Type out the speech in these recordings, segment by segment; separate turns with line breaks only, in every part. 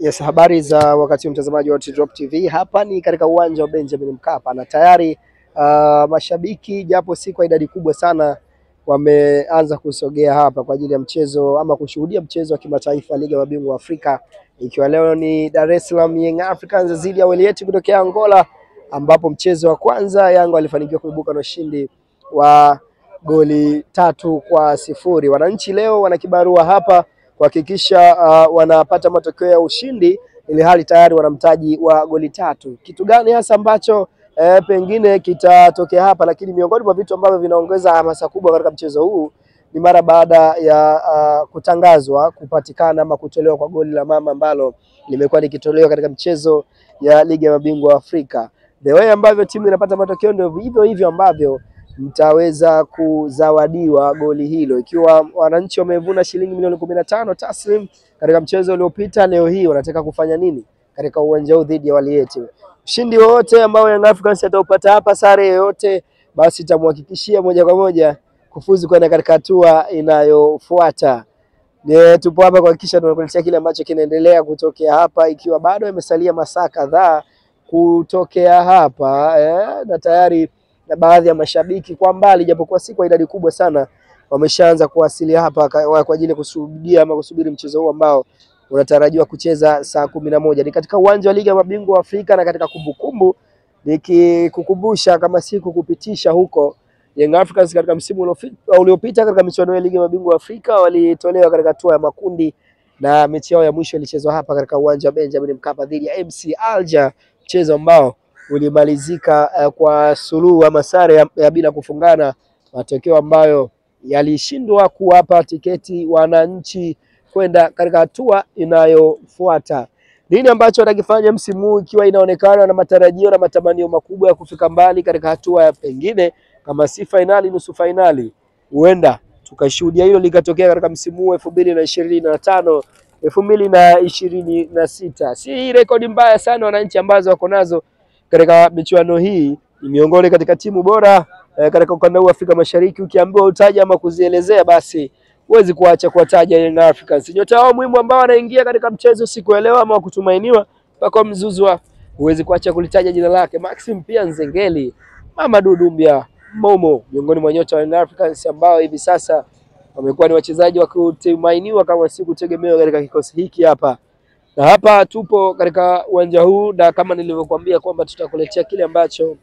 Yes, habari za wakati mtazamaji wa Drop TV. Hapa ni katika uwanja wa Benjamin Mkapa na tayari mashabiki japo si kwa idadi kubwa sana wameanza kusogea hapa kwa ajili ya mchezo ama kushuhudia mchezo wa kimataifa Ligi ya Mabingwa Afrika, ikiwa leo ni Dar es Salaam Young Africans dhidi ya Wydad kutokea Angola, ambapo mchezo wa kwanza Yanga walifanikiwa kuibuka na ushindi wa goli 3-0. Wananchi leo wana kibarua hapa kuhakikisha wanapata matokeo ya ushindi, ili hali tayari wana mtaji wa goli 3. Kitu gani hasa ambacho pengine kitatokea hapa, lakini miongoni mwa vitu ambavyo vinaongeza hamasa kubwa katika mchezo huu ni mara baada ya kutangazwa kupatikana ama kutolewa kwa goli la mama ambalo limekuwa likitolewa katika mchezo ya Ligi ya Mabingwa Afrika. The way ambavyo timu inapata matokeo ndio hivyo hivyo ambavyo mtaweza kuzawadiwa goli hilo. Ikiwa wananchi wamevuna shilingi milioni 15 taslim katika mchezo uliopita, leo hii wanataka kufanya nini katika uwanja huu dhidi ya Wydad? Ushindi wote ambao Young Africans ataupata hapa, sare yoyote, basi itamhakikishia moja kwa moja kufuzu kwenda katika hatua inayofuata. Tupo hapa kuhakikisha tunakuletea kile ambacho kinaendelea kutokea hapa, ikiwa bado imesalia masaa kadhaa kutokea hapa na tayari na baadhi ya mashabiki kwa mbali, japokuwa si kwa idadi kubwa sana, wameshaanza kuwasili hapa kwa ajili ya kushuhudia ama kusubiri mchezo huu ambao unatarajiwa kucheza saa 11. Ni katika uwanja wa Ligi ya Mabingwa Afrika, na katika kumbukumbu nikikukumbusha kama si kukupitisha huko, Young Africans katika msimu uliopita katika michuano ya Ligi ya Mabingwa Afrika walitolewa katika hatua ya makundi, na mechi yao ya mwisho ilichezwa hapa katika uwanja wa Benjamin Mkapa dhidi ya MC Alger, mchezo ambao ulimalizika kwa suluhu ama sare ya bila kufungana, matokeo ambayo yalishindwa kuwapa tiketi wananchi kwenda katika hatua inayofuata. Nini ambacho atakifanya msimu huu, ikiwa inaonekana na matarajio na matamanio makubwa ya kufika mbali katika hatua ya pengine kama si finali, nusu finali? Huenda tukashuhudia hilo likatokea katika msimu huu 2025 2026. Si rekodi mbaya sana wananchi ambazo wako nazo katika michuano hii. Ni miongoni katika timu bora katika ukanda huu Afrika Mashariki. Ukiambiwa utaja ama kuzielezea, basi huwezi kuacha kuwataja Young Africans. Nyota wao muhimu ambao wanaingia katika mchezo siku ya leo ama kutumainiwa mpaka mzuzwa, huwezi kuacha kulitaja jina lake Maxim pia Nzengeli, Mamadou Doumbia, Momo, miongoni mwa nyota wa Young Africans ambao hivi sasa wamekuwa ni wachezaji wa kutumainiwa kama si kutegemewa katika kikosi hiki hapa. Na hapa tupo katika uwanja huu, na kama nilivyokuambia kwamba tutakuletea kile ambacho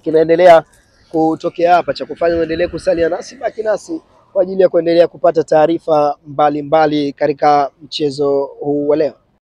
kinaendelea kutokea hapa. Cha kufanya uendelee kusalia nasi, baki nasi kwa ajili ya kuendelea kupata taarifa mbalimbali katika mchezo huu wa leo.